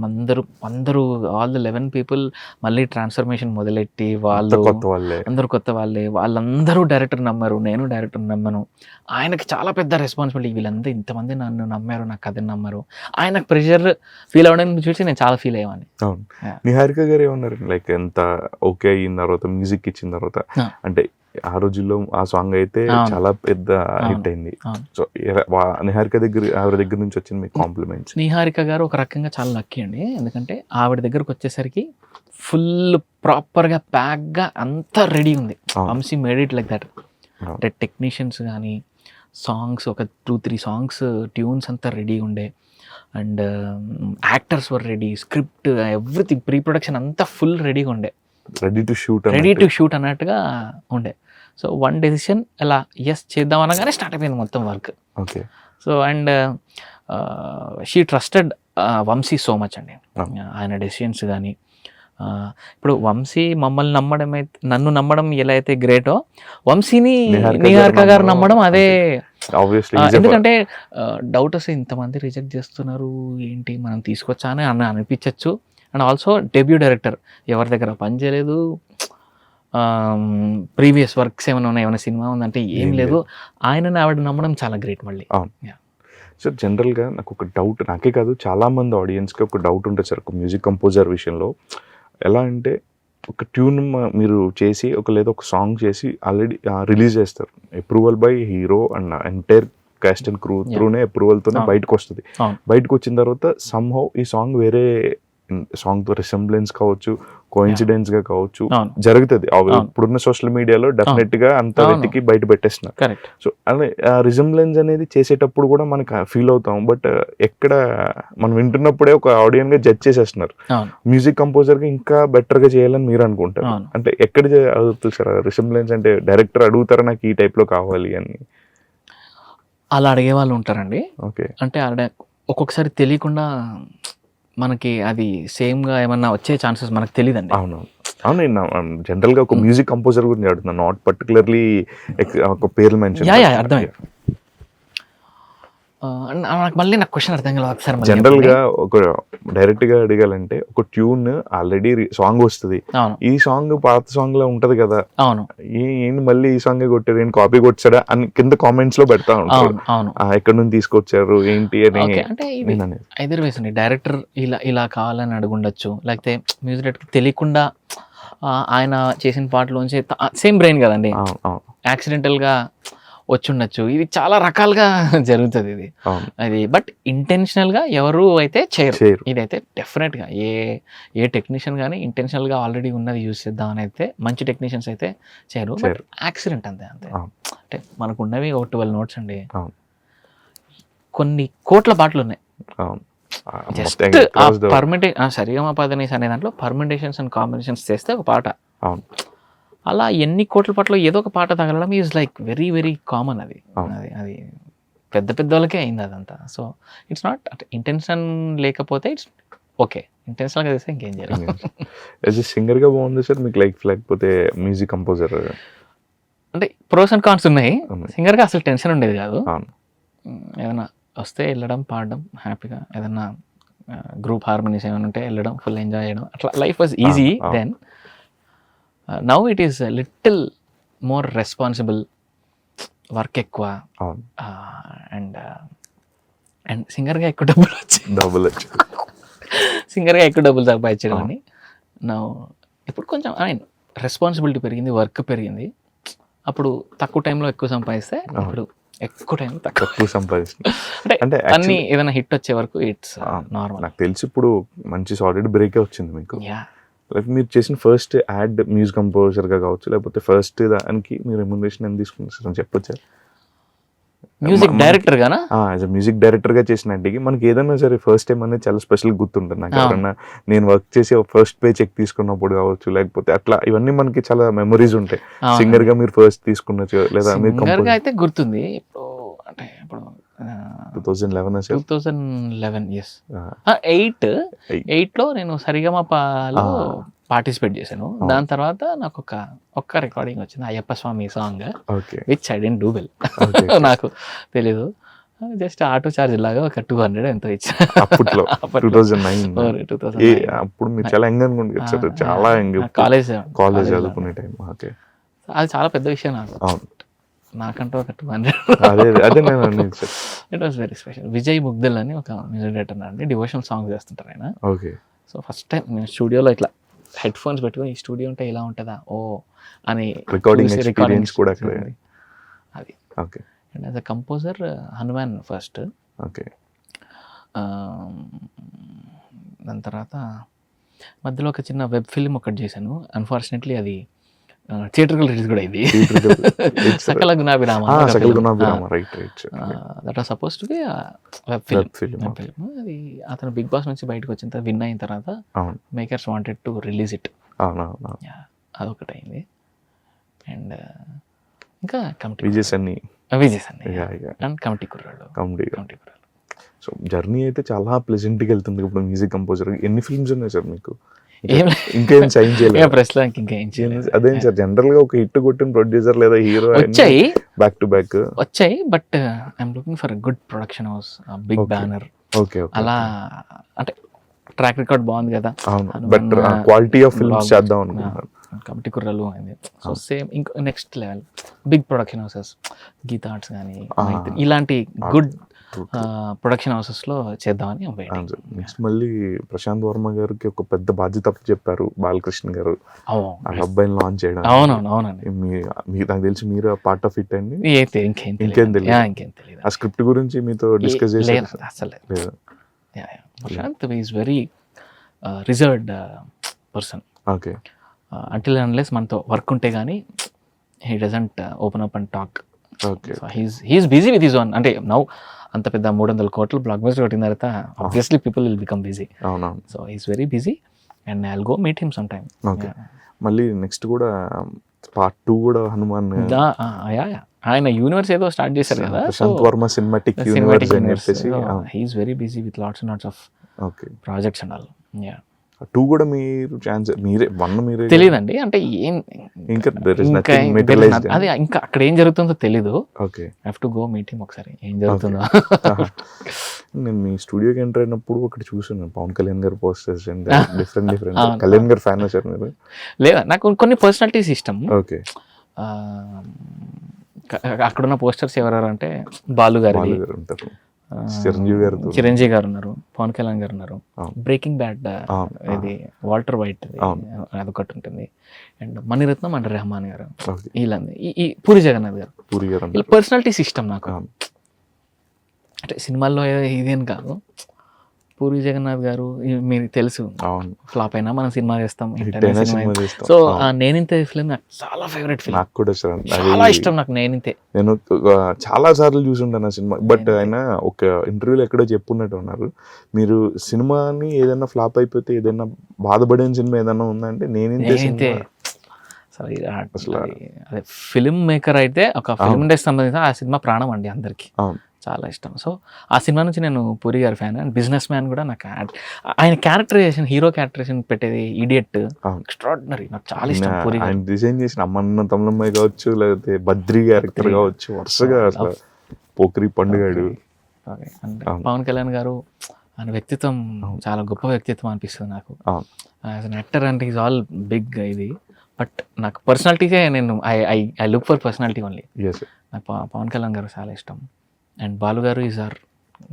అందరూ ఆల్ ద 11 people మళ్ళీ ట్రాన్స్ఫర్మేషన్ మొదలెట్టి వాళ్ళు అందరూ కొత్త వాళ్ళే, వాళ్ళందరూ డైరెక్టర్ నమ్మరు, నేను డైరెక్టర్ నమ్మను. ఆయనకి చాలా పెద్ద రెస్పాన్సిబిలిటీ, వీళ్ళందరూ ఇంతమంది నన్ను నమ్మారు, నాకు కథని నమ్మరు. ఆయనకు ప్రెషర్ ఫీల్ అవ్వడం చూసి నేను చాలా ఫీల్ అయ్యాను. అవును, నిహారిక గారు ఏమన్నారు లైక్ ఎంత ఓకే అయిన తర్వాత మ్యూజిక్ ఇచ్చిన తర్వాత, అంటే ఆ రోజుల్లో ఆ సాంగ్ అయితే చాలా పెద్ద హిట్ అయింది. సో నిహారిక ఆవిడ దగ్గర నుంచి వచ్చిన మీకు కాంప్లిమెంట్స్? నిహారిక గారు ఒక రకంగా చాలా లక్కీ అండి, ఎందుకంటే ఆవిడ దగ్గరకు వచ్చేసరికి ఫుల్ ప్రాపర్గా ప్యాక్గా అంతా రెడీ ఉంది. Vamsi made it like that. అంటే టెక్నీషియన్స్ కానీ సాంగ్స్ ఒక 2-3 సాంగ్స్ ట్యూన్స్ అంతా రెడీ ఉండే, and actors were ready, script everything, pre production అంతా ఫుల్ రెడీగా ఉండే, రెడీ టు షూట్ అన్నట్టుగా ఉండే. సో వన్ డెసిషన్ ఎలా ఎస్ చేద్దాం అనగానే స్టార్ట్ అయిపోయింది మొత్తం work. Okay. So and she trusted Vamsi so much అండి, ఆయన డెసిషన్స్ కానీ. ఇప్పుడు వంశీ మమ్మల్ని నమ్మడం అయితే, నన్ను నమ్మడం ఎలా అయితే గ్రేటో, వంశీని నిహారిక గారు నమ్మడం అదే. ఎందుకంటే డౌట్ వస్తే ఇంతమంది రిజెక్ట్ చేస్తున్నారు ఏంటి, మనం తీసుకొచ్చా అని అనిపించవచ్చు. అండ్ ఆల్సో డెబ్యూ డైరెక్టర్, ఎవరి దగ్గర పని చేయలేదు, ప్రీవియస్ వర్క్స్ ఏమైనా ఉన్నాయి, ఏమైనా సినిమా ఉందంటే ఏం లేదు, ఆయనని ఆవిడ నమ్మడం చాలా గ్రేట్. మళ్ళీ సార్ జనరల్గా నాకు ఒక డౌట్, నాకే కాదు చాలా మంది ఆడియన్స్కి ఒక డౌట్ ఉంటుంది సార్ ఒక మ్యూజిక్ కంపోజర్ విషయంలో. ఎలా అంటే ఒక ట్యూన్ మీరు చేసి లేదా ఒక సాంగ్ చేసి ఆల్రెడీ రిలీజ్ చేస్తారు, approval by hero and entire cast and crew త్రూనే అప్రూవల్తోనే బయటకు వస్తుంది. బయటకు వచ్చిన తర్వాత సమ్హౌ ఈ సాంగ్ వేరే సాంగ్తో రిసెంబ్లెన్స్ కావచ్చు, కోఇన్సిడెన్స్ గా కావచ్చు అవును. జరుగుతుంది. ఇప్పుడున్న సోషల్ మీడియాలో డెఫినెట్ గా అంత వెతికి బయట పెట్టేస్తున్నారు. కరెక్ట్. సో అదే రిజంబ్లెన్స్ అనేది చేసేటప్పుడు కూడా మనకు ఫీల్ అవుతాం. బట్ ఎక్కడ మనం వింటున్నప్పుడే ఒక ఆడియన్స్ గా జడ్జ్ చేసేస్తున్నారు. అవును. మ్యూజిక్ కంపోజర్ గా ఇంకా బెటర్ గా చేయాలని మీరు అనుకుంటారు. అవును. అంటే ఎక్కడ అవుతుంది సార్ రిజంబ్లెన్స్? అంటే డైరెక్టర్ అడుగుతారా నాకు ఈ టైప్ లో కావాలి అని? అలా అడిగే వాళ్ళు ఉంటారండి. ఓకే. అంటే ఒక్కొక్కసారి తెలియకుండా మనకి అది సేమ్గా ఏమన్నా వచ్చే ఛాన్సెస్ మనకు తెలియదండి. అవును అవును. నేను జనరల్ గా ఒక మ్యూజిక్ కంపోజర్ గురించి అడుగుతున్నాను, నాట్ పర్టికులర్లీ ఒక పేర్లు మెన్షన్. అర్థమైంది. నాకు మళ్ళీ నాకు క్వశ్చన్ అర్థం కాలేదు ఒకసారి. జనరల్ గా ఒక డైరెక్ట్ గా అడగాలంటే ఒక ట్యూన్ ఆల్రెడీ సాంగ్ వస్తుంది, అవును ఈ సాంగ్ పాత సాంగ్ లా ఉంటది కదా, అవును ఏంటి మళ్ళీ ఈ సాంగ్ కొట్టారు, ఏంటి కాపీ కొట్టాడా అని కింద కామెంట్స్ లో పెడతా ఉంటారు. అవును అవును. ఎక్కడి నుంచి తీసుకొచ్చారు ఏంటి అని. ఓకే, అంటే ఇది ఐదర్ వేస్ అండి. డైరెక్టర్ ఇలా కావాలని అడుగుండొచ్చు, లేకపోతే మ్యూజిక్ డైరెక్టర్ తెలియకుండా ఆయన చేసిన పాటలోంచి సేమ్ బ్రెయిన్ కదండి, యాక్సిడెంటల్గా వచ్చుండొచ్చు. ఇది చాలా రకాలుగా జరుగుతుంది ఇది. అది బట్ ఇంటెన్షనల్గా ఎవరు అయితే చేయరు. ఇదైతే డెఫినెట్గా ఏ టెక్నీషియన్ కానీ ఇంటెన్షనల్గా ఆల్రెడీ ఉన్నది యూజ్ చేద్దామని అయితే మంచి టెక్నీషియన్స్ అయితే చేయరు. బట్ యాక్సిడెంట్ అంతే. అంటే మనకు ఉన్నవి ఒక 12 notes అండి, కొన్ని కోట్ల పాటలు ఉన్నాయి. జస్ట్ సరిగమపదనీస్ అనే దాంట్లో పర్మెంటేషన్స్ అండ్ కాంబినేషన్స్ చేస్తే ఒక పాట. అలా ఎన్ని కోట్ల పాటలో ఏదో ఒక పాట తగలడం is like very very common. అది పెద్ద వాళ్ళకే అయింది అదంతా. సో ఇట్స్ నాట్ అంటే ఇంటెన్షన్ లేకపోతే ఇట్స్ ఓకే, ఇంటెన్షనల్గా చేస్తే ఇంకేం చేయాలి. యాజ్ ఎ సింగర్గా బాగుంది సార్ మీకు లైఫ్, లేకపోతే మ్యూజిక్ కంపోజర్? అంటే ప్రోస్ అండ్ కాన్స్ ఉన్నాయి. సింగర్గా అసలు టెన్షన్ ఉండేది కాదు. ఏదైనా వస్తే వెళ్ళడం, పాడడం హ్యాపీగా, ఏదన్నా గ్రూప్ హార్మోనీస్ ఏమైనా ఉంటే వెళ్ళడం, ఫుల్ ఎంజాయ్ చేయడం, అట్లా life was easy then. Now it is little more responsible, work ఎక్కువ, అండ్ సింగర్గా ఎక్కువ డబ్బులు సింగర్గా ఎక్కువ డబ్బులు సంపాదించడం అని. నా ఇప్పుడు కొంచెం రెస్పాన్సిబిలిటీ పెరిగింది, వర్క్ పెరిగింది. అప్పుడు తక్కువ టైంలో ఎక్కువ సంపాదిస్తే, ఇప్పుడు ఎక్కువ టైం తక్కువ సంపాదిస్తుంది. అంటే అన్ని ఏదైనా హిట్ వచ్చే వరకు ఇట్స్ నార్మల్. నాకు తెలిసి ఇప్పుడు మంచి సాలిడ్ బ్రేక్ వచ్చింది మీకు. మీరు చేసిన ఫస్ట్ యాడ్ మ్యూజిక్ కంపోజర్గా కావచ్చు, లేకపోతే ఫస్ట్ దానికి మీరు రెమ్యునరేషన్ ఎంత తీసుకున్నారు అని చెప్పొచ్చా? మ్యూజిక్ డైరెక్టర్ గానా? యాజ్ మ్యూజిక్ డైరెక్టర్ గా చేసిన వాటికి మనకి ఏదైనా సరే ఫస్ట్ టైం అనేది చాలా స్పెషల్ గుర్తుంటుంది. నాకు ఎవరన్నా నేను వర్క్ చేసి ఫస్ట్ పే చెక్ తీసుకున్నప్పుడు కావచ్చు, లేకపోతే అట్లా ఇవన్నీ మనకి చాలా మెమరీస్ ఉంటాయి. సింగర్ గా మీరు ఫస్ట్ తీసుకున్నచ్చు లేదా మీరు అయితే గుర్తుంది. అంటే ఇప్పుడు 2011 ఎస్ 8లో నేను సరిగమపలో పార్టిసిపేట్ చేశాను. దాని తర్వాత నాకు ఒక్క రికార్డింగ్ వచ్చింది, Ayyappa Swamy song, which I didn't do well. నాకు తెలీదు, జస్ట్ ఆటో చార్జ్ లాగా ఒక 200 ఎంతో ఇచ్చాను అప్పట్లో. 2009 అప్పుడు మీరు చాలా యంగ్ అనుకుంటారు, చాలా యంగ్, కాలేజ్ చదువుకునే టైం. అది చాలా పెద్ద విషయం నాకంటూ ఒక 200. It was very special. Vijay Mugdhal అని ఒక మ్యూజిక్ డైరెక్టర్ అండి, డివోషనల్ సాంగ్స్ చేస్తుంటారు ఆయన. సో ఫస్ట్ టైం నేను స్టూడియోలో ఇట్లా హెడ్ ఫోన్స్ పెట్టుకుని ఈ స్టూడియో ఉంటే ఇలా ఉంటుందా అని రికార్డింగ్స్ కూడా అది. And as a composer Hanuman first. దాని తర్వాత మధ్యలో ఒక చిన్న వెబ్ ఫిల్మ్ ఒకటి చేశాను. అన్ఫార్చునేట్లీ అది థియేటర్కల్ రిలీజ్ కూడా అయింది, సకల గులాబీ Rama. That was suppose to be web film. అది అతను బిగ్ బాస్ నుంచి బయటకు వచ్చిన తర్వాత విన్ అయిన తర్వాత makers wanted to release it, అదొకటి అయింది. అండ్ ఇంకా కమిటీ విజయ్ అండ్ కమిటీ కుర్రాళ్ళు. సో జర్నీ అయితే చాలా ప్లెజెంట్గా వెళ్తుంది. ఇప్పుడు మ్యూజిక్ కంపోజర్ ఎన్ని ఫిల్మ్స్ ఉన్నాయి సార్ మీకు? ఇంకేం సైన్ చేయలేదు? అదేం సార్ జనరల్ గా ఒక హిట్ కొట్టిన ప్రొడ్యూసర్ లేదా హీరో వచ్చాయి, బ్యాక్ టు బ్యాక్ వచ్చాయి. But I'm looking for good production house, big banner, అలా అంటే ట్రాక్ రికార్డ్ బాగుంది కదా, బెటర్ క్వాలిటీ ఆఫ్ ఫిల్మ్స్ చేద్దాం అనుకుంటున్నాను. కమిటీ కుర్రలు అయింది. సో సేమ్ ఇంకో next level big production houses, Geetha Arts కానీ ఇలాంటి గుడ్ ప్రొడక్షన్ హౌసెస్ లో చేద్దామని. నెక్స్ట్ మళ్ళీ ప్రశాంత్ వర్మ గారికి ఒక పెద్ద బాధ్యత చెప్పారు బాలకృష్ణ గారు, అబ్బాయిని లాంచ్ చేయడం. అవునండి, నాకు తెలిసి మీరు పార్ట్ ఆఫ్ ఇట్ అండి. ఇంకేం తెలియదు. ఆ స్క్రిప్ట్ గురించి మీతో డిస్కస్ చేశారు? అసలు Prashanth is very reserved person. Okay. Until unless మనతో వర్క్ ఉంటే కానీ he doesn't open up and talk. Okay. So he's busy with his own. అంటే నౌ అంత పెద్ద 300 కోట్లు బ్లాక్ బస్టర్ కొట్టిన తర్వాత obviously people will become busy. అవునవును. So he's very busy and I will go meet him some time. Okay. మళ్ళీ next కూడా part 2 కూడా హనుమాన్ ఆయన యూనివర్స్ ఏదో స్టార్ట్ చేశారు కదా, ప్రశాంత్ వర్మ సినిమాటిక్ యూనివర్స్ అని చెప్పేసి. He's very busy with lots and lots of okay. Projects and all. 2 కూడా మీరు ఛాన్స్ మీరే 1 మీరే తెలియదండి. అంటే ఏం ఇంకా మెటీరియలైజ్డ్ అది ఇంకా అక్కడ ఏం జరుగుతుందో తెలీదు. Okay. Have to go meet him ఒకసారి ఏం జరుగుతుందో. నేను మీ స్టూడియోకి ఎంటర్ అయినప్పుడు ఒకటి చూసాను, పవన్ కళ్యాణ్ గారు పోస్టర్స్ అండ్ డిఫరెంట్ కళ్యాణ్ గారు ఫ్యాన్ సార్ మీరు? లేదా, నాకు కొన్ని పర్సనాలిటీస్ ఇష్టం. ఓకే. అక్కడున్న పోస్టర్స్ ఎవరెవరు అంటే బాలు గారు ఉంటారు, చిరంజీవి గారు ఉన్నారు, పవన్ కళ్యాణ్ గారు ఉన్నారు, బ్రేకింగ్ బ్యాడ్ ఇది వాల్టర్ వైట్ అదొకటి ఉంటుంది, అండ్ మణిరత్నం అండ్ రెహమాన్ గారు, వీళ్ళంది ఈ పూరి జగన్నాథ్ గారు, వీళ్ళ పర్సనాలిటీస్ ఇష్టం నాకు. అంటే సినిమాల్లో ఇదేం కాదు, పూరి జగన్నాథ్ గారు మీకు తెలుసు, ఫ్లాప్ అయినా మనం సినిమా చేస్తాం. సో నేనింతే ఫిల్మ్ నాకు చాలా ఫేవరెట్ ఫిల్మ్, నాకు కూడా చాలా ఇష్టం నాకు నేనింతే. నేను చాలా సార్లు చూసుంటాను ఆ సినిమా. బట్ ఆయన ఒక ఇంటర్వ్యూలో ఎక్కడో చెప్పున్నట్టు ఉన్నారు, మీరు సినిమాని ఏదైనా ఫ్లాప్ అయిపోతే ఏదైనా బాధపడిన సినిమా ఏదైనా ఉందంటే నేనింతే. అసలు అదే ఫిల్మ్ మేకర్ అయితే, ఒక ఫిల్మ్ ఇండస్ట్రీ సంబంధించిన ఆ సినిమా ప్రాణం అండి అందరికి, చాలా ఇష్టం. సో ఆ సినిమా నుంచి నేను పూరి గారి ఫ్యాన్. అండ్ బిజినెస్ మ్యాన్ కూడా నాకు ఆయన క్యారెక్టరైజేషన్, హీరో క్యారెక్టరైజేషన్ పెట్టేది ఇడియట్ ఎక్స్ట్రాడినరీ, నాకు చాలా ఇష్టం. పూరి ఆయన డిజైన్ చేసిన అమ్మన్న తమ్ముళ్ళమ్మాయి కావచ్చు, లేకపోతే బద్రి క్యారెక్టర్ కావచ్చు, వరుసగా అసలు పోక్రి పండుగాడు. పవన్ కళ్యాణ్ గారు ఆయన వ్యక్తిత్వం చాలా గొప్ప వ్యక్తిత్వం అనిపిస్తుంది నాకు. యాజ్ అన్ యాక్టర్ అంటే ఈజ్ ఆల్ బిగ్ ఇది, బట్ నాకు పర్సనాలిటీకే నేను I look for personality only. నాకు పవన్ కళ్యాణ్ గారు చాలా ఇష్టం. అండ్ బాలు గారు ఈజ్ ఆర్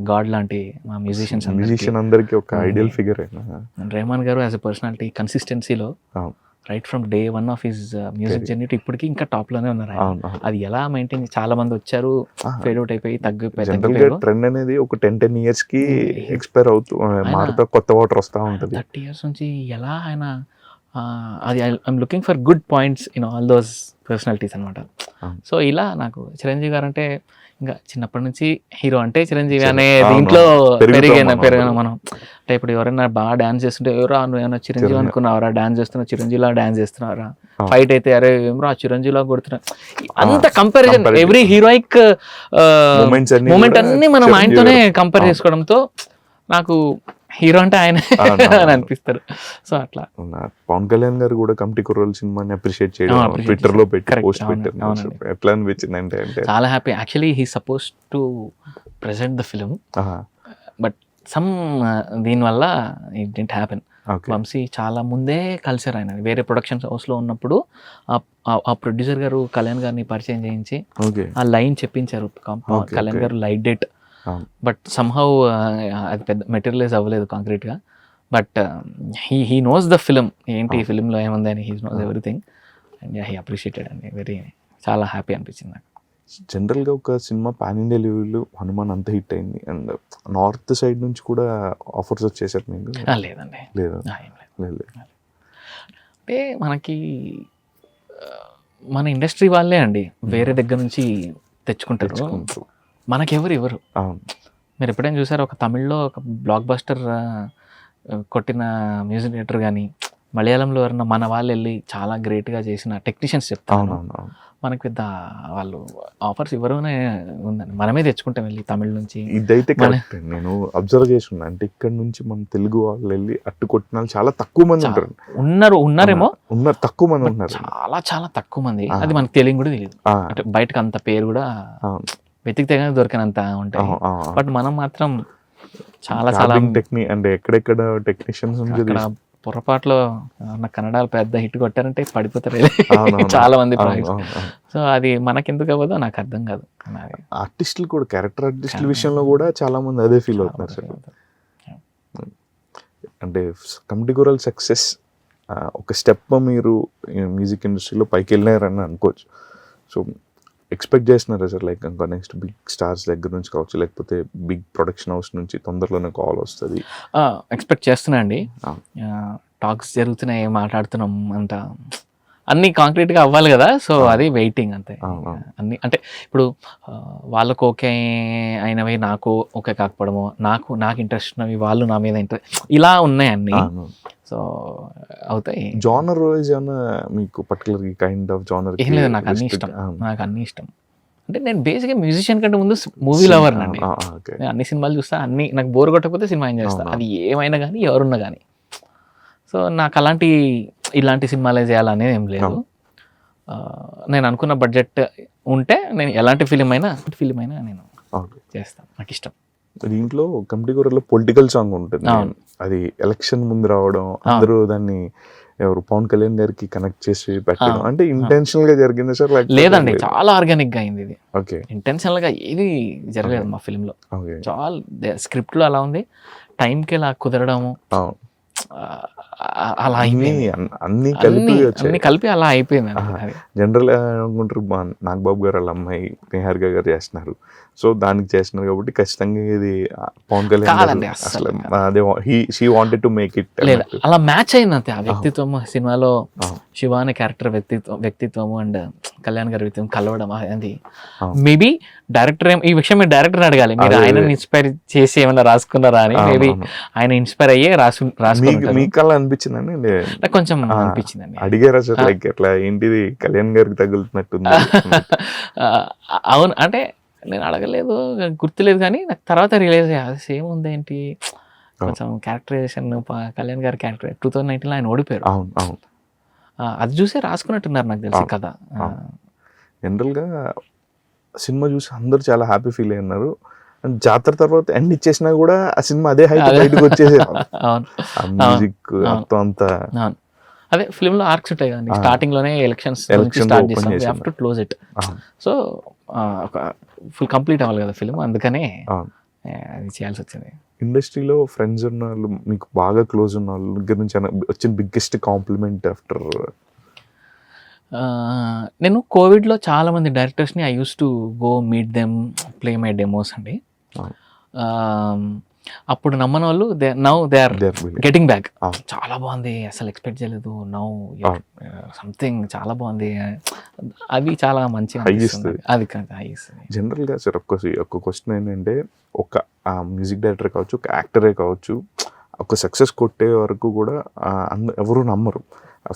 గాడ్ లాంటి మా మ్యూజిషియన్ అందరికి ఒక ఐడియల్ ఫిగర్. అండ్ రెహమాన్ గారు యాజ్ ఎ పర్సనాలిటీ కన్సిస్టెన్సీలో right from day 1 of his music journey ఇప్పటికీ ఇంకా టాప్ లోనే ఉన్నారు. అది ఎలా మెయింటైన్, చాలా మంది వచ్చారు ఫేడ్ అవుట్ అయిపోయి తగ్గిపోయారు. ట్రెండ్ అనేది ఒక 10 years కి ఎక్స్పైర్ అవుతూ మారుతూ కొత్త వాటర్ వస్తూ ఉంటుంది. 30 years నుంచి ఎలా ఆయన అది I'm looking for good points in all those personalities అనమాట. సో ఇలా నాకు చిరంజీవి గారు అంటే ఇంకా చిన్నప్పటి నుంచి హీరో అంటే చిరంజీవి అనే దీంట్లో పెరిగాను మనం. అంటే ఇప్పుడు ఎవరైనా బాగా డాన్స్ చేస్తుంటే ఎవరో నువ్వు చిరంజీవి అనుకున్నావరా, డాన్స్ చేస్తున్నావు, చిరంజీవిలా డాన్స్ చేస్తున్నావరా, ఫైట్ అయితే అరే ఏమరా చిరంజీవిలా కొడుతున్నా, అంత కంపారిజన్ ఎవ్రీ హీరోయిక్ మూమెంట్ అన్ని మనం ఆయనతోనే కంపేర్ చేసుకోవడంతో నాకు హీరో అంటే ఆయన అని అనిపిస్తారు. సో అట్లా పవన్ కళ్యాణ్ గారు కూడా కమిటీ కుర్రోల్ సినిమాని అప్రిషియేట్ చేయడం, ట్విట్టర్ లో పెట్టి పోస్ట్ పెట్టారు. ఎట్లా అనిపించింది అంటే చాలా happy. Actually he suppose to present the film, but some దీనివల్ల ఇట్ డిడ్ంట్ హ్యాపెన్. వంశీ చాలా ముందే కలిసారు ఆయన వేరే ప్రొడక్షన్ హౌస్ లో ఉన్నప్పుడు. ఆ ప్రొడ్యూసర్ గారు కళ్యాణ్ గారిని పరిచయం చేయించి ఆ లైన్ చెప్పించారు. కళ్యాణ్ గారు లైట్ డేట్, బట్ సమ్హౌ అది పెద్ద మెటీరియలైజ్ అవ్వలేదు కాంక్రీట్గా. But he knows the film, ఏంటి ఈ ఫిలింలో ఏముంది అని, he knows everything. And he appreciated అండి, వెరీ చాలా హ్యాపీ అనిపించింది నాకు. జనరల్గా ఒక సినిమా పాన్ ఇండియా లెవెల్లో హనుమాన్ అంత హిట్ అయింది, అండ్ నార్త్ సైడ్ నుంచి కూడా ఆఫర్స్ వచ్చేసారు మీకు? లేదండి, లేదు. అంటే మనకి మన ఇండస్ట్రీ వాళ్ళే అండి వేరే దగ్గర నుంచి తెచ్చుకుంటారు, మనకెవరు ఇవ్వరు. మీరు ఎప్పుడైనా చూసారు ఒక తమిళ్లో ఒక బ్లాక్ బస్టర్ కొట్టిన మ్యూజిక్ డైరెక్టర్ కానీ, మలయాళంలో ఎవరన్నా మన వాళ్ళు వెళ్ళి చాలా గ్రేట్గా చేసిన టెక్నీషియన్స్ చెప్తాను, మనకి పెద్ద వాళ్ళు ఆఫర్స్ ఇవ్వరునే ఉందండి, మనమే తెచ్చుకుంటాం వెళ్ళి తమిళ నుంచి. ఇదైతే కరెక్ట్, నేను అబ్జర్వ్ చేసి ఉన్నా. అంటే ఇక్కడ నుంచి మన తెలుగు వాళ్ళు వెళ్ళి అట్టు కొట్టిన చాలా తక్కువ మంది ఉంటారు. ఉన్నారేమో, తక్కువ మంది ఉన్నారు, చాలా చాలా తక్కువ మంది. అది మనకు తెలియదు కూడా తెలియదు, అంటే బయటకు అంత పేరు కూడా వెతికితే కానీ దొరికినంత ఉంటాయి. బట్ మనం మాత్రం చాలా చాలా టెక్నిక్ అంటే ఎక్కడెక్కడ టెక్నీషియన్స్ పొరపాట్లో కన్నడలో పెద్ద హిట్ కొట్టారంటే పడిపోతారు చాలా మంది. సో అది మనకెందుకు అవ్వదో నాకు అర్థం కాదు. ఆర్టిస్టులు కూడా, క్యారెక్టర్ ఆర్టిస్టుల విషయంలో కూడా చాలా మంది అదే ఫీల్ అవుతున్నారు సార్. అంటే కమిటీ కుర్రోల్ సక్సెస్ ఒక స్టెప్ మీరు మ్యూజిక్ ఇండస్ట్రీలో పైకి వెళ్ళినారని అనుకోవచ్చు. సో ఎక్స్పెక్ట్ చేస్తున్నారా సార్, లైక్ ఇంకా నెక్స్ట్ బిగ్ స్టార్స్ దగ్గర నుంచి కావచ్చు, లేకపోతే బిగ్ ప్రొడక్షన్ హౌస్ నుంచి తొందరలోనే కాల్ వస్తుంది? ఎక్స్పెక్ట్ చేస్తున్నా అండి. టాక్స్ జరుగుతున్నాయి, మాట్లాడుతున్నాం, అంత అన్నీ కాంక్రీట్గా అవ్వాలి కదా. సో అది వెయిటింగ్ అంతే. అన్ని అంటే ఇప్పుడు వాళ్ళకు ఓకే అయినవి నాకు ఓకే కాకపోవడము, నాకు ఇంట్రెస్ట్ ఉన్నవి వాళ్ళు నా మీద ఇంట్రెస్ట్, ఇలా ఉన్నాయి అన్నీ. సో అవుతాయి. జానర్ వైజ్ ఏమన్నా మీకు పర్టికులర్ కైండ్ ఆఫ్ జానర్? ఏం లేదు, నాకు అన్ని ఇష్టం. నాకు అన్ని ఇష్టం అంటే నేను బేసిక్గా మ్యూజిషియన్ కంటే ముందు మూవీ లవర్ అండి. నేను అన్ని సినిమాలు చూస్తా, అన్ని నాకు బోర్ కొట్టకపోతే సినిమా ఎంజాయ్ చేస్తాను, అది ఏమైనా కానీ ఎవరున్నా కానీ. సో నాకు ఇలాంటి సినిమాలే చేయాలనేది ఏం లేదు. నేను అనుకున్న బడ్జెట్ ఉంటే నేను ఎలాంటి ఫిలిం అయినా నేను చేస్తాను, నాకు ఇష్టం. దీంట్లో కమిటీ కూరలో పొలిటికల్ సాంగ్ ఉంటుంది, అది ఎలక్షన్ ముందు రావడం, అందరూ దాన్ని ఎవరు పవన్ కళ్యాణ్ గారికి కనెక్ట్ చేసి పెట్టడం, అంటే ఇంటెన్షనల్ గా జరిగింది సార్? లేదండి, చాలా ఆర్గానిక్ గా అయింది ఇది. ఓకే, ఇంటెన్షనల్ గా ఏది జరగలేదు మా ఫిల్మ్ లో. చాలా స్క్రిప్ట్ లో అలా ఉంది, టైంకి ఇలా కుదరడము అలా అన్ని కలిపి అలా అయిపోయింది. జనరల్ అనుకుంటారు నాగబాబు గారు వాళ్ళ అమ్మాయి నిహారిక గారు చేస్తున్నారు, సో దానికి చేస్తున్నారు కాబట్టి ఖచ్చితంగా ఇది పవన్ కళ్యాణ్ అసలు she wanted to make it. అలా మ్యాచ్ అయింది అంతే. ఆ వ్యక్తిత్వం సినిమాలో శివ అనే క్యారెక్టర్ వ్యక్తిత్వం అండ్ కళ్యాణ్ గారి వ్యక్తిత్వం కలవడం, అది మేబీ డైరెక్టర్ ఈ విషయం మీరు డైరెక్టర్ అడగాలి, మీరు ఆయన ఇన్స్పైర్ చేసి ఏమైనా రాసుకున్నారా అని. మేబీ ఆయన ఇన్స్పైర్ అయ్యే మీకు అనిపించిందండి? నాకు కొంచెం అనిపించిందండి. అడిగారా సార్ లైక్ ఎట్లా ఏంటిది కళ్యాణ్ గారికి తగులుతున్నట్టుంది? అవును, అంటే నేను అడగలేదు, గుర్తులేదు, కానీ నాకు తర్వాత రియలైజ్ అయ్యా అది సేమ్ ఉంది ఏంటి, కొంచెం క్యారెక్టరైజేషన్ కళ్యాణ్ గారి క్యారెక్టర్ 2019లో ఆయన ఓడిపోయారు. అది చూసే రాసుకున్నట్టున్నారు నాకు తెలిసి కథ. జనరల్గా సినిమా చూసి అందరూ చాలా హ్యాపీ ఫీల్ అయ్యారు. జాతర తర్వాత ఎండ్ ఇచ్చేసినా కూడా ఆ సినిమా అదే హైట్ బయటకు వచ్చేసి మ్యూజిక్ అంతా. అదే ఫిల్మ్ లో ఆర్క్స్ ఉంటాయి కదండి, స్టార్టింగ్ లోనే ఎలక్షన్స్ స్టార్ట్ చేస్తాం, we have to close it. So full complete అవ్వాలి కదా ఫిల్మ్, అందుకనే అది చేయాల్సి వచ్చింది. ఇండస్ట్రీలో ఫ్రెండ్స్ ఉన్న వాళ్ళు, మీకు బాగా క్లోజ్ ఉన్న వాళ్ళ దగ్గర నుంచి వచ్చిన బిగ్గెస్ట్ కాంప్లిమెంట్ ఆఫ్టర్? నేను కోవిడ్లో చాలా మంది డైరెక్టర్స్ని I use to go meet them, play my demos అండి. అప్పుడు నమ్మని వాళ్ళు now they are getting back. చాలా బాగుంది, అసలు ఎక్స్పెక్ట్ చేయలేదు, నౌ సంథింగ్ చాలా బాగుంది, అది చాలా మంచిగా అనిపిస్తుంది. అది జనరల్గా సార్ ఒక్క క్వశ్చన్ ఏంటంటే, ఒక మ్యూజిక్ డైరెక్టర్ కావచ్చు, ఒక యాక్టరే కావచ్చు, ఒక సక్సెస్ కొట్టే వరకు కూడా ఎవరు నమ్మరు.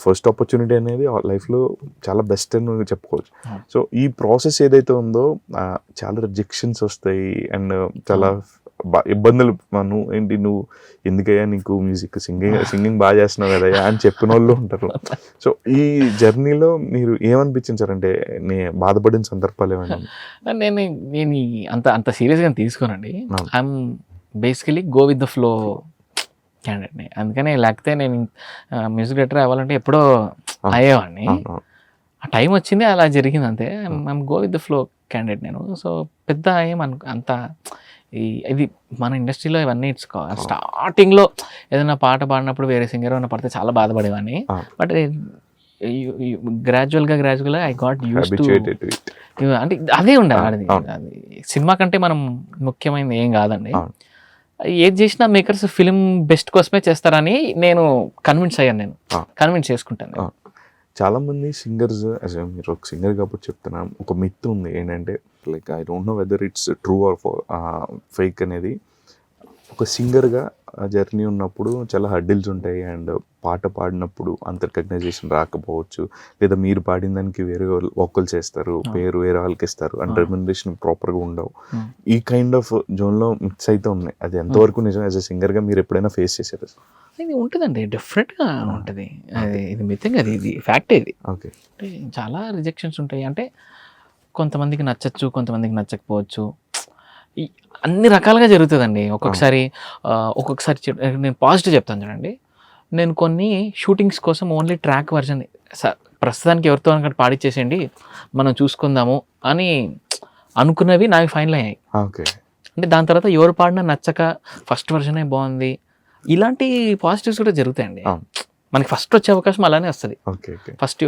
ఫస్ట్ ఆపర్చునిటీ అనేది లైఫ్లో చాలా బెస్ట్ అని చెప్పుకోవచ్చు. సో ఈ ప్రాసెస్ ఏదైతే ఉందో చాలా రిజెక్షన్స్ వస్తాయి అండ్ చాలా ఇబ్బందులు. నువ్వు ఎందుకయ్యా నీకు మ్యూజిక్ సింగింగ్ బాగా చేస్తున్నావు కదయ్యా అని చెప్పిన వాళ్ళు ఉంటారు. సో ఈ జర్నీలో మీరు ఏమనిపించింది సార్? అంటే నేను బాధపడిన సందర్భాలు ఏమైనా? నేను అంత సీరియస్గా తీసుకోనండి. I'm basically go with the flow క్యాండిడేట్ని, అందుకనే లేకపోతే నేను మ్యూజిక్ డైరెక్టర్ అవ్వాలంటే ఎప్పుడో అయ్యేవాడిని. ఆ టైం వచ్చింది, అలా జరిగింది అంతే. I'm go with the flow candidate నేను. సో పెద్ద అంత ఇది మన ఇండస్ట్రీలో ఇవన్నీ ఇచ్చుకోవాలి. స్టార్టింగ్లో ఏదైనా పాట పాడినప్పుడు వేరే సింగర్ ఏమైనా పడితే చాలా బాధపడేవాడిని. బట్ గ్రాడ్యువల్గా ఐ గాట్ యూస్ టు, అంటే అదే ఉండాలి. అది సినిమా కంటే మనం ముఖ్యమైనది ఏం కాదండి. ఏది చేసినా మేకర్స్ ఫిలిం బెస్ట్ కోసమే చేస్తారని నేను కన్విన్స్ చేసుకుంటాను. చాలా మంది సింగర్స్, మీరు ఒక సింగర్ కాబట్టి చెప్తున్నా, ఒక మిత్ ఉంది ఏంటంటే, like I don't know whether it's true or fake అనేది. ఒక సింగర్గా జర్నీ ఉన్నప్పుడు చాలా హర్డిల్స్ ఉంటాయి అండ్ పాట పాడినప్పుడు అంత రికగ్నైజేషన్ రాకపోవచ్చు, లేదా మీరు పాడిన దానికి వేరే వోకల్ చేస్తారు, పేరు వేరే వాళ్ళకి ఇస్తారు అండ్ రెమ్యునరేషన్ ప్రాపర్గా ఉండవు. ఈ కైండ్ ఆఫ్ జోన్లో మిక్స్ అయితే ఉన్నాయి. అది ఎంతవరకు నిజం? యాజ్ అ సింగర్గా మీరు ఎప్పుడైనా ఫేస్ చేశారు? ఇది ఉంటుందండి, డెఫినెట్గా ఉంటుంది. ఇది మితంగా ఇది ఫ్యాక్ట్. ఇది ఓకే, చాలా రిజెక్షన్స్ ఉంటాయి. అంటే కొంతమందికి నచ్చచ్చు, కొంతమందికి నచ్చకపోవచ్చు, అన్ని రకాలుగా జరుగుతుందండి. ఒక్కొక్కసారి నేను పాజిటివ్ చెప్తాను చూడండి. నేను కొన్ని షూటింగ్స్ కోసం ఓన్లీ ట్రాక్ వర్షన్ ప్రస్తుతానికి ఎవరితో అనుకుంటే పాడిచ్చేసేయండి మనం చూసుకుందాము అని అనుకున్నవి నాకు ఫైనల్ అయ్యాయి. అంటే దాని తర్వాత ఎవరు పాడినా నచ్చక ఫస్ట్ వర్షనే బాగుంది, ఇలాంటి పాజిటివ్స్ కూడా జరుగుతాయండి. మనకి ఫస్ట్ వచ్చే అవకాశం అలానే వస్తుంది. ఫస్ట్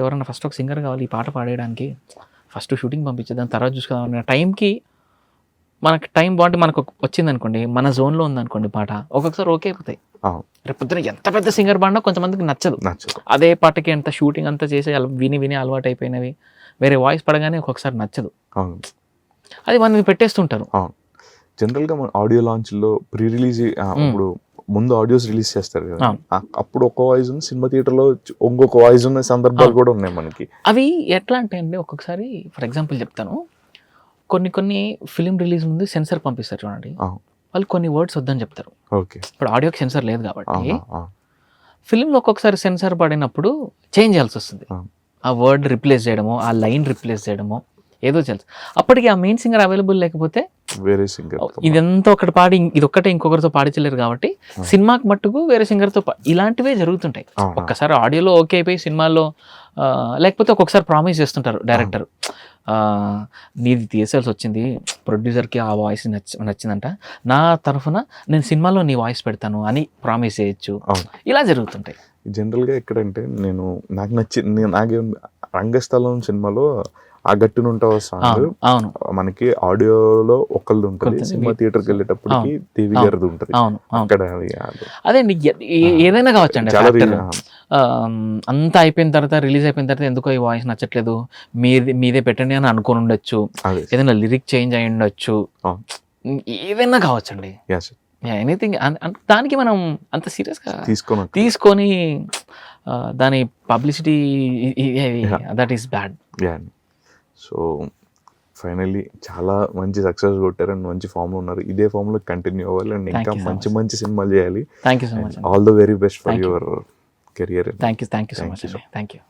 ఎవరన్నా ఫస్ట్ ఒక సింగర్ కావాలి ఈ పాట పాడేయడానికి, ఫస్ట్ షూటింగ్ పంపించేద్దాం, తర్వాత చూసుకుందాం టైంకి. మనకు టైం బాగుంటే మనకు వచ్చింది అనుకోండి, మన జోన్లో ఉందనుకోండి పాట, ఒక్కొక్కసారి ఓకే అయిపోతాయి. రేపు పొద్దున ఎంత పెద్ద సింగర్ పాడినా కొంతమందికి నచ్చదు. అదే పాటకి ఎంత షూటింగ్ అంతా చేసి విని విని అలవాటు అయిపోయినవి వేరే వాయిస్ పడగానే ఒక్కొక్కసారి నచ్చదు, అది మనకి పెట్టేస్తుంటారు. జనరల్గా మన ఆడియో లాంచ్లో ప్రీ రిలీజ్ ఇప్పుడు ముందు ఆడియోస్ రిలీజ్ చేస్తారు కదా, అప్పుడు ఒక వాయిస్ ఉంది, సినిమా థియేటర్లో ఇంకొక వాయిస్ ఉన్న సందర్భాలు కూడా ఉన్నాయి మనకి. అవి ఎట్లా అంటే అండి, ఒక్కొక్కసారి ఫర్ ఎగ్జాంపుల్ చెప్తాను, కొన్ని ఫిలిం రిలీజ్ ముందు సెన్సర్ పంపిస్తారు చూడండి, వాళ్ళు కొన్ని వర్డ్స్ వద్దని చెప్తారు. ఇప్పుడు ఆడియోకి సెన్సర్ లేదు కాబట్టి ఫిలింలో ఒక్కొక్కసారి సెన్సార్ పడినప్పుడు చేంజ్ చేయాల్సి వస్తుంది. ఆ వర్డ్ రిప్లేస్ చేయడమో, ఆ లైన్ రిప్లేస్ చేయడమో ఏదో తెలుసు. అప్పటికి ఆ మెయిన్ సింగర్ అవైలబుల్ లేకపోతే వేరే సింగర్ ఇదంతా ఒకటి పాడి ఇది ఒక్కటే ఇంకొకరితో పాడించలేరు కాబట్టి సినిమాకి మట్టుకు వేరే సింగర్తో ఇలాంటివే జరుగుతుంటాయి. ఒక్కసారి ఆడియోలో ఓకే అయిపోయి సినిమాలో లేకపోతే ఒక్కొక్కసారి ప్రామిస్ చేస్తుంటారు డైరెక్టర్, నీది తీసేయాల్సి వచ్చింది, ప్రొడ్యూసర్కి ఆ వాయిస్ నచ్చిందంట, నా తరఫున నేను సినిమాలో నీ వాయిస్ పెడతాను అని ప్రామిస్ చేయొచ్చు. ఇలా జరుగుతుంటాయి జనరల్గా. ఎక్కడంటే నాకు రంగస్థలం సినిమాలో ఆ గట్టునుంటావు సాంగ్ మనకి ఆడియోలో ఒకళ్ళది ఉంటుంది, సినిమా థియేటర్కి వెళ్ళేటప్పటికి దేవి గారిది ఉంటుంది. అక్కడ అదే అండి, ఏదైనా కావచ్చు అండి. అంతా అయిపోయిన తర్వాత, రిలీజ్ అయిపోయిన తర్వాత ఎందుకో ఈ వాయిస్ నచ్చట్లేదు, మీదే పెట్టండి అని అనుకుని ఉండొచ్చు, ఏదైనా లిరిక్ చేంజ్ అయి ఉండొచ్చు, ఏదైనా కావచ్చండి, ఎనీథింగ్. దానికి మనం అంత సీరియస్గా తీసుకొని దాని publicity that is bad. So finally చాలా మంచి సక్సెస్ కొట్టారు అండ్ మంచి ఫామ్లో ఉన్నారు. ఇదే ఫామ్లో కంటిన్యూ అవ్వాలి అండ్ ఇంకా మంచి సినిమాలు చేయాలి. Thank you so much. All the very best for your career. Thank you so much. Thank you.